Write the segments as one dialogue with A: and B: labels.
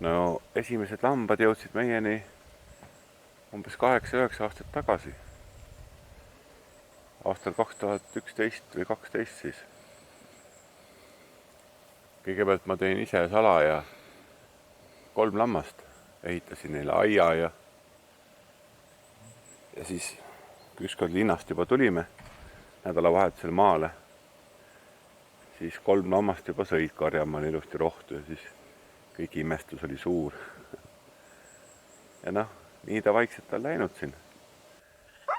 A: No esimesed lambad jõudsid meieni umbes 8-9 aastat tagasi. Aastal 2011 või 12 siis. Kõigepealt ma tõin ise salaja 3 lammast. Ehitasin neile aia ja siis kui ükskord linnast juba tulime nädalavahetusel maale, siis 3 lammast juba sõid karjamaal ilusti rohtu ja siis kõik imestus oli suur. Ja noh, nii ta vaikselt on läinud siin.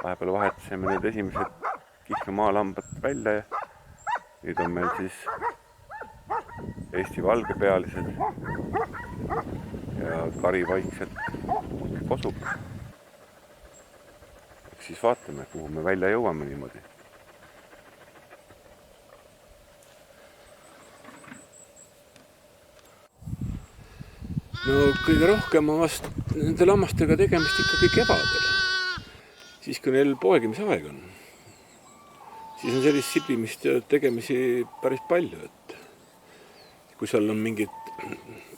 A: Vahepeal vahetasime need esimesed Kihnu maalambad välja ja nüüd on meil siis Eesti valgepealised ja kari vaikselt kosub. Eks siis vaatame, kuhu me välja jõuame niimoodi. No kõige rohkem on vast nende lammastega tegemist ikkagi kevadel. Siis kui neil poegimisaeg on. Siis on sellist sibimist ja tegemisi päris palju, et kui seal on mingid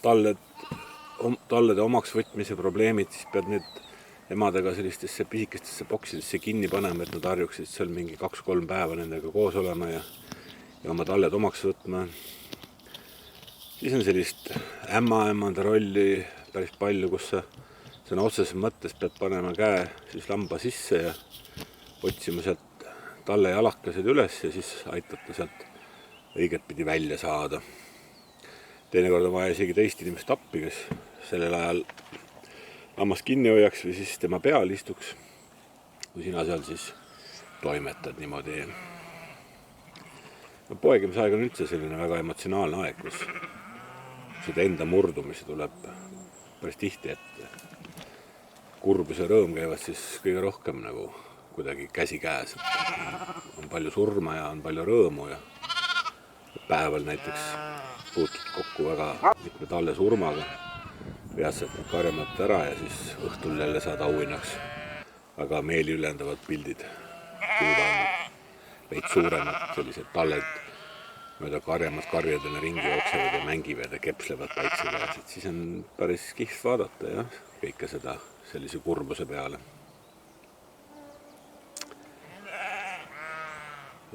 A: tallede omaks võtmise probleemid, siis pead need emadega sellistesse pisikestesse boksidesse kinni panema, et nad harjuksid seal mingi 2-3 päeva nendega koos olema ja oma talled omaks võtma. Siis on sellist ämmaemanda rolli päris palju, kus sa sõna otseses mõttes pead panema käe siis lamba sisse ja otsima sealt talle jalakesed üles ja siis aitata sealt õiget pidi välja saada. Teinekord on vaja isegi teist inimest appi, kes sellel ajal lammast kinni hoiaks või siis tema peal istuks, kui sina seal siis toimetad niimoodi. No, poegimisaeg on üldse selline väga emotsionaalne aeg, kus seda enda murdumisi tuleb päris tihti ette. Kurbus ja rõõm käivad siis kõige rohkem nagu kuidagi käsi käes. On palju surma ja on palju rõõmu ja päeval näiteks puutud kokku väga mitme talle surmaga. Vead sealt karjamalt ära ja siis õhtul jälle saad auhinnaks väga meeli ülendavad pildid. Veid suuremad sellised talled mööda karjamad karjadena ringi jooksevad ja mängivad ja kepslevad päikse käes. Et siis on päris kihvt vaadata ja kõike seda sellise kurbuse peale.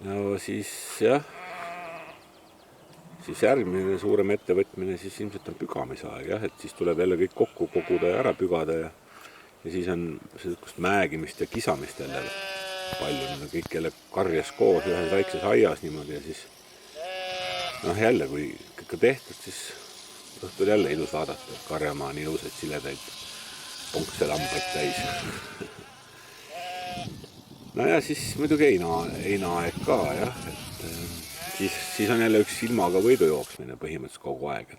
A: No siis jah, siis järgmine suurem ettevõtmine siis ilmselt on pügamisaeg jah, et siis tuleb jälle kõik kokku koguda ja ära pügada ja siis on sellist mäegimist ja kisamist jälle palju. Need on kõik jälle karjas koos ühes väikses aias niimoodi ja siis jälle, kui kõik on tehtud, siis õhtul jälle ilus vaadata, et karjamaa on ilusaid siledaid ponkse lambaid täis. No ja siis muidugi heinaaeg ka, jah, et siis on jälle üks ilmaga võidu jooksmine põhimõtteliselt kogu aeg,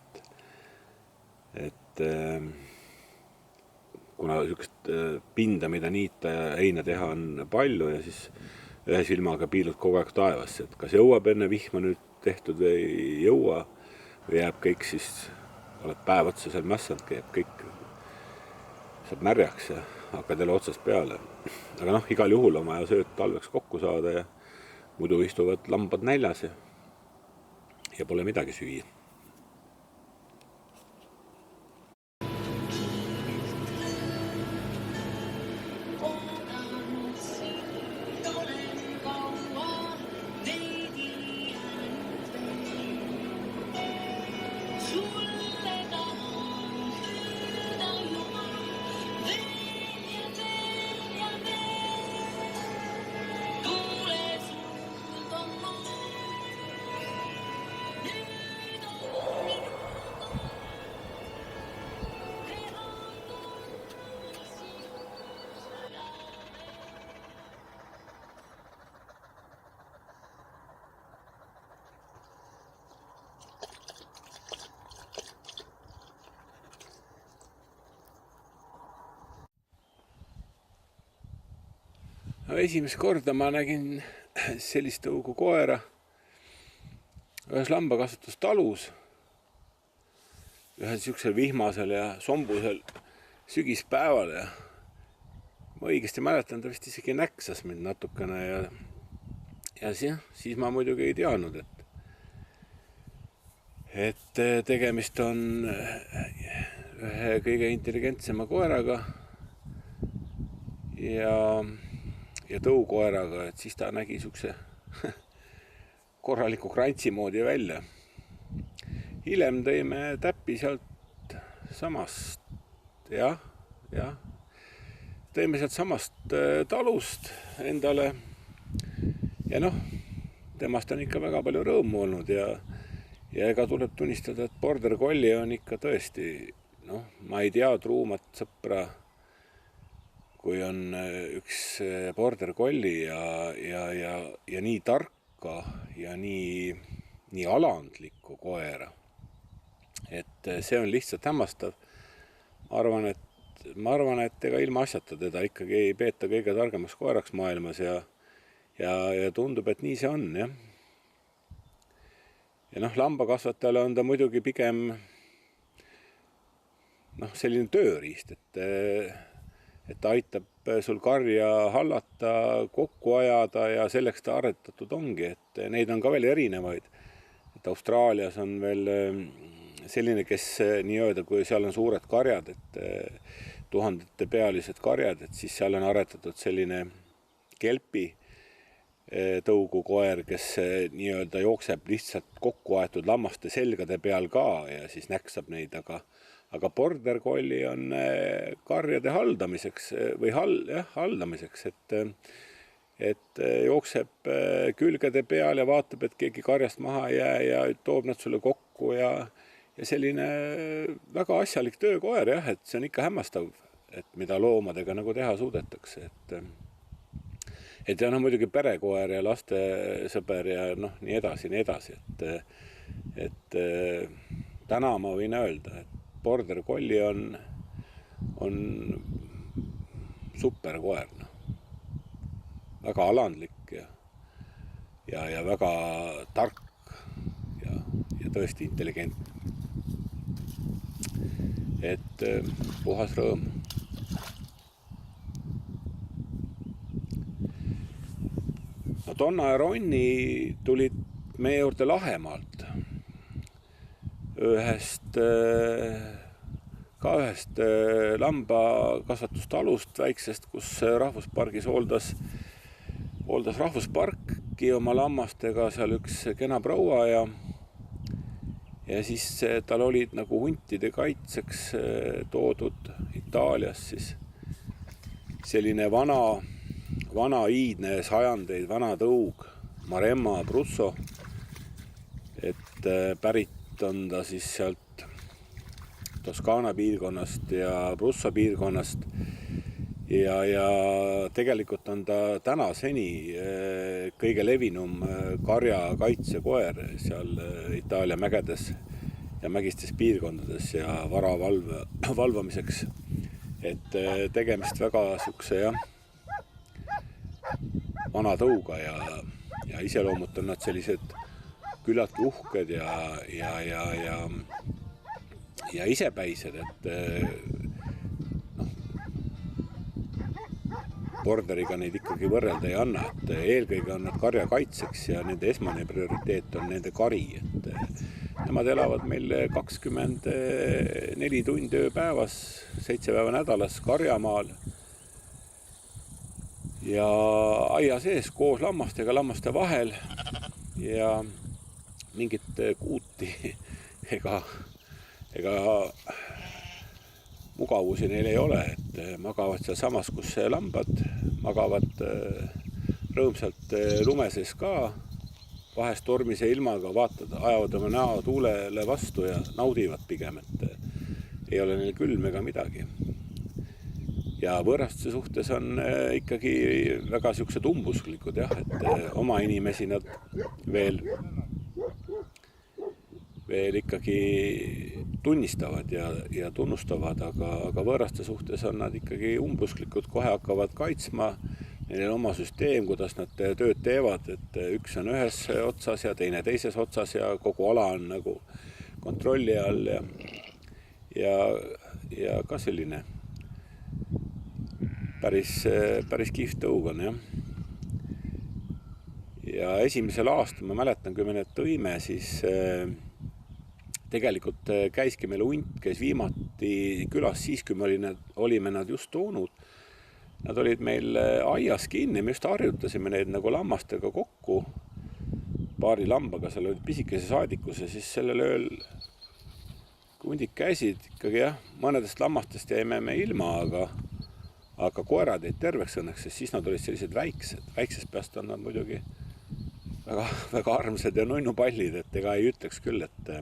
A: et kuna niisugust pinda, mida niita ja heina teha on palju ja siis ühe silmaga piilud kogu aeg taevasse, et kas jõuab enne vihma nüüd tehtud või ei jõua või jääb kõik siis, oled päev otsa seal mässanud, käib kõik, saab märjaks ja hakkad jälle otsast peale. Aga igal juhul on vaja sööt talveks kokku saada ja muidu istuvad lambad näljas ja pole midagi süüa. No, esimest korda ma nägin sellist tõugu koera ühes lambakasvatustalus, ühel niisugusel vihmasel ja sombusel sügispäeval ja ma õigesti mäletan, ta vist isegi näksas mind natukene ja siis ma muidugi ei teadnud, et tegemist on ühe kõige intelligentsema koeraga ja tõukoeraga, et siis ta nägi niisuguse korraliku krantsi moodi välja. Hiljem tõime täppi sealt samast, tõime sealt samast talust endale ja temast on ikka väga palju rõõmu olnud ja ega tuleb tunnistada, et Border Collie on ikka tõesti, ma ei tea truumat sõpra, kui on üks Border Collie ja nii tarka ja nii alandlikku koera. Et see on lihtsalt hämmastav. Ma arvan, et ega ilma asjata teda ikkagi ei peeta kõige targemaks koeraks maailmas ja tundub, et nii see on, jah. Ja lambakasvatajale on ta muidugi pigem selline tööriist, et ta aitab sul karja hallata, kokku ajada ja selleks ta aretatud ongi, et neid on ka veel erinevaid. Et Austraalias on veel selline, kes nii-öelda, kui seal on suured karjad, et tuhandete pealised karjad, et siis seal on aretatud selline kelpi tõugu koer, kes nii-öelda jookseb lihtsalt kokku aetud lammaste selgade peal ka ja siis näksab neid, aga Border Collie on karjade haldamiseks või haldamiseks, et jookseb külgede peal ja vaatab, et keegi karjast maha ei jää ja toob nad sulle kokku ja selline väga asjalik töökoer, jah, et see on ikka hämmastav, et mida loomadega teha suudetakse, et ta on muidugi perekoer ja lastesõber ja nii edasi, et täna ma võin öelda, et Border Collie on superkoer, väga alandlik ja väga tark ja tõesti intelligentne. Et puhas rõõm. Donna ja Ronni tulid meie juurde Lahemaalt ühest lambakasvatustalust väiksest, kus rahvuspargis hooldas rahvusparki oma lammastega seal üks kena proua ja siis tal olid huntide kaitseks toodud Itaalias siis selline vana iidne sajandeid, vana tõug, Maremma Brusso, et pärit on ta siis sealt Toskaana piirkonnast ja Brusso piirkonnast ja tegelikult on ta tänaseni kõige levinum karja kaitsekoer seal Itaalia mägedes ja mägistes piirkondades ja vara valvamiseks, et tegemist väga sukse vana tõuga ja iseloomult on nad sellised küllaltki uhked ja isepäised, et Borderiga neid ikkagi võrrelda ei anna, et eelkõige on nad karja kaitseks ja nende esmane prioriteet on nende kari, et nemad elavad meil 24 tundi ööpäevas, 7 päeva nädalas karjamaal ja aia sees koos lammastega, lammaste vahel ja mingit kuuti ega mugavusi neil ei ole, et magavad seal samas, kus lambad magavad rõõmsalt lume sees ka, vahest tormise ilmaga ajavad oma näo tuulele vastu ja naudivad pigem, et ei ole neil külm ega midagi. Ja võõraste suhtes on ikkagi väga siuksed umbusklikud, jah, et oma inimesi nad veel ikkagi tunnistavad ja tunnustavad, aga võõraste suhtes on nad ikkagi umbusklikud, kohe hakkavad kaitsma, neil on oma süsteem, kuidas nad tööd teevad, et üks on ühes otsas ja teine teises otsas ja kogu ala on kontrolli all ja ka selline päris kihvt tõug on, jah. Ja esimesel aastal, ma mäletan, kui me need tõime, siis tegelikult käiski meil hunt, käis Alati külas siis, kui me olime nad just toonud. Nad olid meil aias kinni, me just harjutasime neid nagu lammastega kokku. Paari lambaga, seal olid pisikese saadikus ja siis sellel ööl hundid käisid ikkagi mõnedest lammastest jäime me ilma, aga koerad jäid terveks õnneks, sest siis nad olid sellised väiksed. Väiksest peast on nad muidugi väga, väga armsad ja nunnupallid, et ega ei ütleks küll, et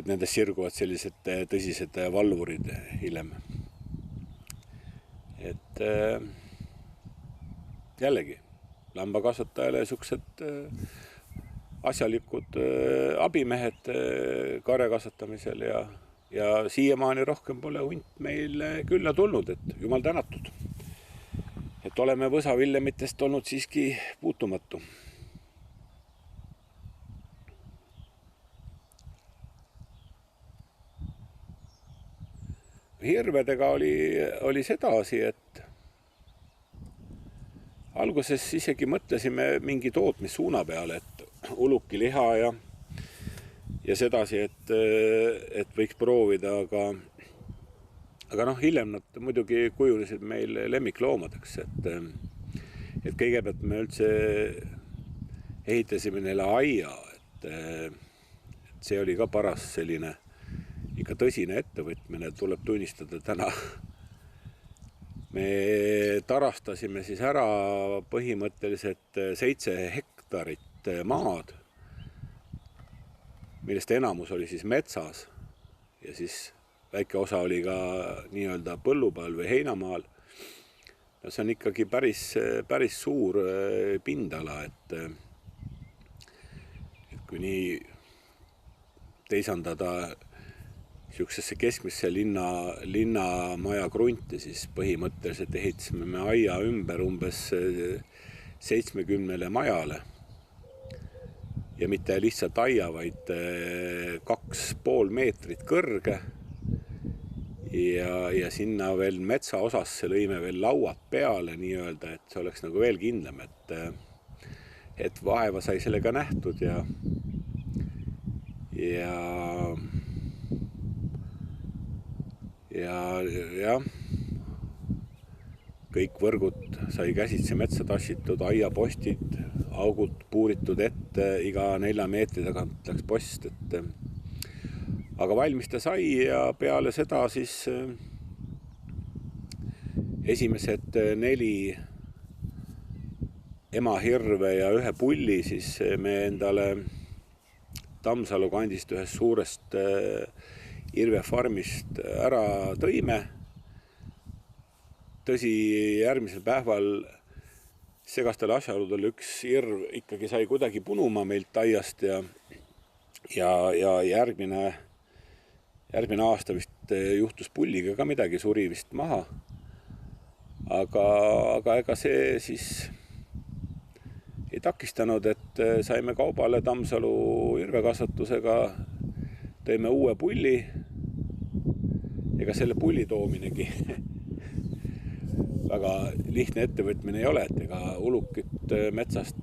A: nendest sirguvad sellised tõsised valvurid hiljem. Et jällegi, lambakasvatajale siuksed asjalikud abimehed karja kasvatamisel ja siiamaani rohkem pole hunt meil külla tulnud, et jumal tänatud. Et oleme Võsa Villemitest olnud siiski puutumatu. Hirvedega oli sedasi, et alguses isegi mõtlesime mingi tootmissuuna peale, et ulukiliha ja sedasi, et võiks proovida, aga hiljem nad muidugi kujunesid meil lemmikloomadeks, et kõigepealt me üldse ehitasime neile aia, et see oli ka paras selline ikka tõsine ettevõtmine, tuleb tunnistada täna. Me tarastasime siis ära põhimõtteliselt 7 hektarit maad, millest enamus oli siis metsas ja siis väike osa oli ka nii-öelda põllupeal või heinamaal. Ja see on ikkagi päris suur pindala, et kui nii teisandada siuksesse keskmisse linnamaja krunti, siis põhimõtteliselt ehitasime me aia ümber umbes 70 majale. Ja mitte lihtsalt aia, vaid 2,5 meetrit kõrge. Ja sinna veel metsa osasse lõime veel lauad peale nii-öelda, et see oleks nagu veel kindlam, et vaeva sai sellega nähtud ja kõik võrgud sai käsitsi metsa tassitud, aiapostid, augud puuritud ette, iga 4 meetri tagant läks post, aga valmis ta sai ja peale seda siis esimesed 4 emahirve ja 1 pulli siis me endale Tammsalu kandist ühest suurest Irvefarmist ära tõime. Tõsi, järgmisel päeval segastel asjaoludel üks irv ikkagi sai kuidagi punuma meilt aiast ja järgmine aasta vist juhtus pulliga ka midagi, suri vist maha. Aga ega see siis ei takistanud, et saime kaubale Tammsalu irvekasvatusega, tõime uue pulli. Ega selle pulli toominegi väga lihtne ettevõtmine ei ole, et ega ulukit metsast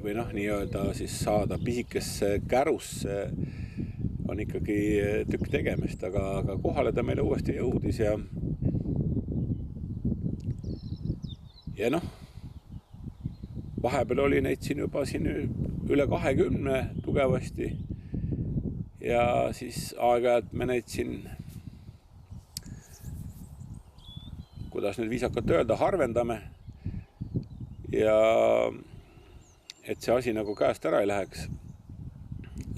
A: või nii-öelda siis saada pisikesse kärusse on ikkagi tükk tegemist, aga kohale ta meile uuesti jõudis ja vahepeal oli neid siin juba üle 20 tugevasti ja siis aeg-ajalt me neid siin, kuidas nüüd viisakalt öelda, harvendame ja et see asi nagu käest ära ei läheks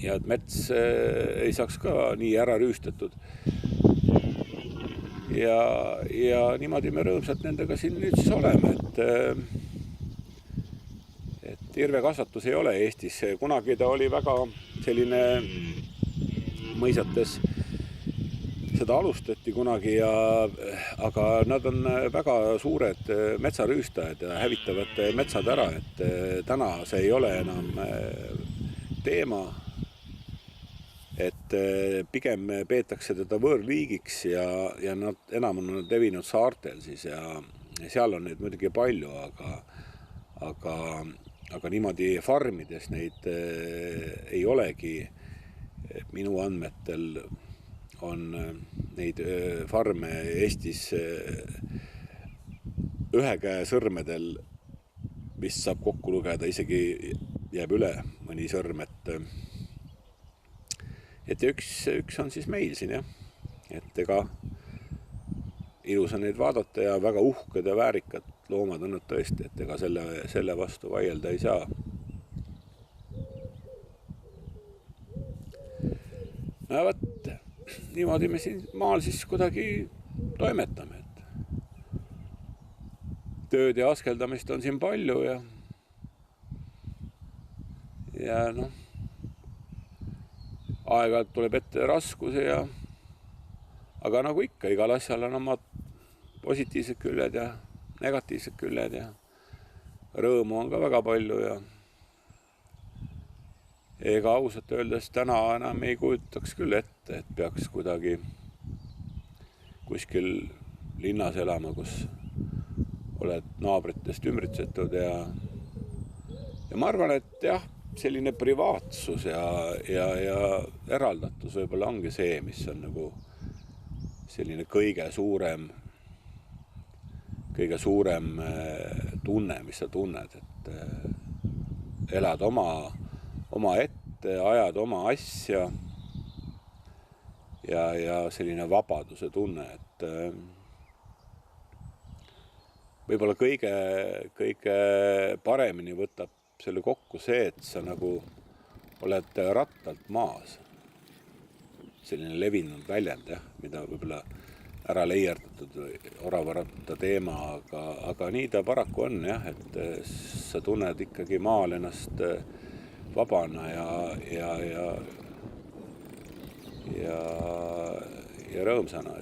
A: ja et mets ei saaks ka nii ära rüüstetud ja niimoodi me rõõmsalt nendega siin nüüd siis oleme, et irvekasvatus ei ole Eestis, kunagi ta oli väga selline mõisates, seda alustati kunagi aga nad on väga suured metsarüüstajad ja hävitavad metsad ära, et täna see ei ole enam teema, et pigem peetakse teda võõrliigiks ja nad enam on levinud saartel siis ja seal on neid muidugi palju, aga niimoodi farmides neid ei olegi. Minu andmetel on neid farme Eestis ühe käe sõrmedel vist saab kokku lugeda, isegi jääb üle mõni sõrm, et üks on siis meil siin jah, et ega ilus on neid vaadata ja väga uhked ja väärikad loomad on nad tõesti, et ega selle vastu vaielda ei saa. No võt, niimoodi me siin maal siis kuidagi toimetame, et tööd ja askeldamist on siin palju ja noh, aeg-ajalt tuleb ette raskusi aga nagu ikka, igal asjal on omad positiivsed küljed ja negatiivsed küljed ja rõõmu on ka väga palju ja ega ausalt öeldes täna enam ei kujutaks küll ette, et peaks kuidagi kuskil linnas elama, kus oled naabritest ümbritsetud ja ma arvan, et jah, selline privaatsus ja eraldatus võib-olla ongi see, mis on nagu selline kõige suurem tunne, mis sa tunned, et elad oma ette, ajad oma asja ja selline vabaduse tunne, et võib-olla kõige paremini võtab selle kokku see, et sa nagu oled rattalt maas. Selline levinud väljend, jah, mida võib-olla ära leierdatud oravaratta teema, aga nii ta paraku on, jah, et sa tunned ikkagi maal ennast vabana ja rõõmsana,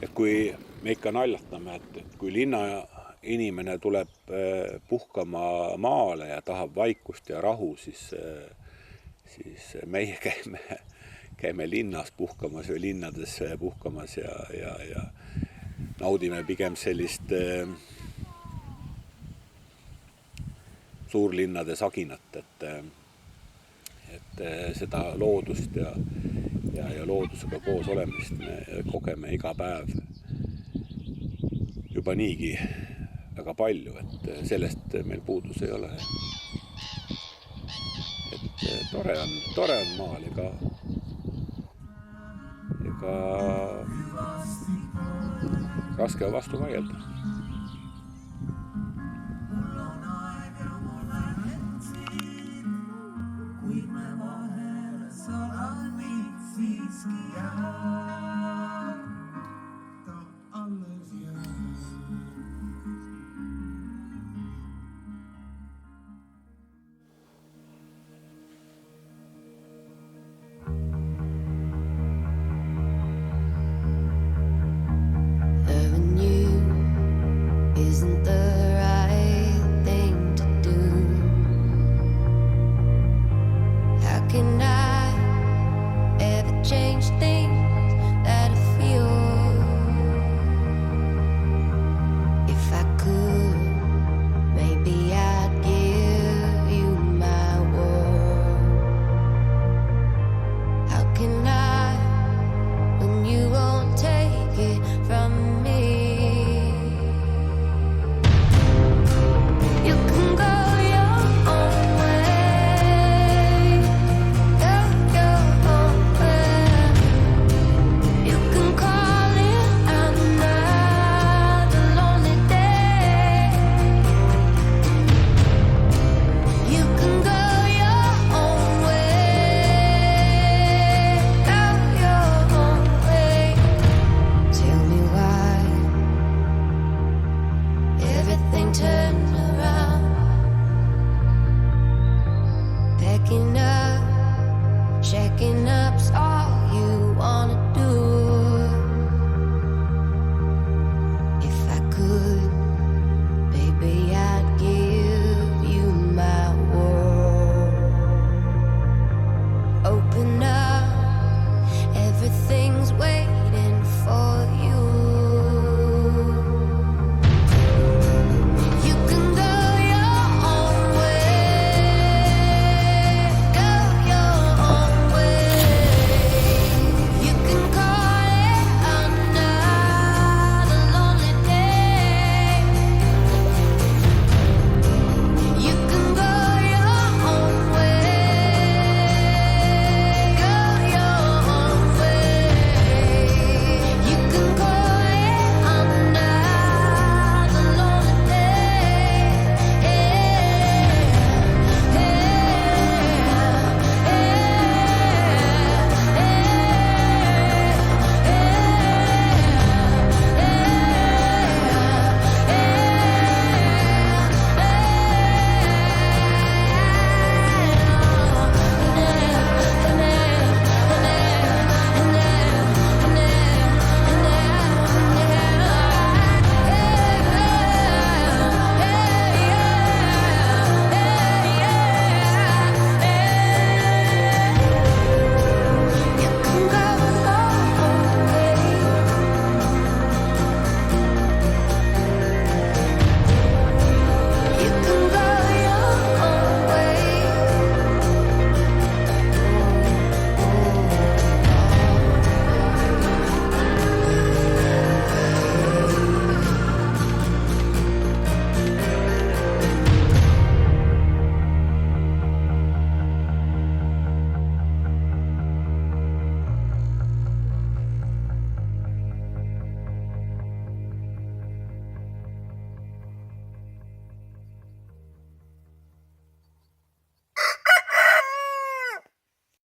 A: et kui me ikka naljatame, et kui linna inimene tuleb puhkama maale ja tahab vaikust ja rahu, siis meie käime linnas puhkamas või linnades puhkamas ja naudime pigem sellist suurlinnade saginat, et seda loodust ja loodusega koos olemist me kogeme iga päev juba niigi väga palju, et sellest meil puudus ei ole. Et tore on maal, ega raske on vastu vaielda.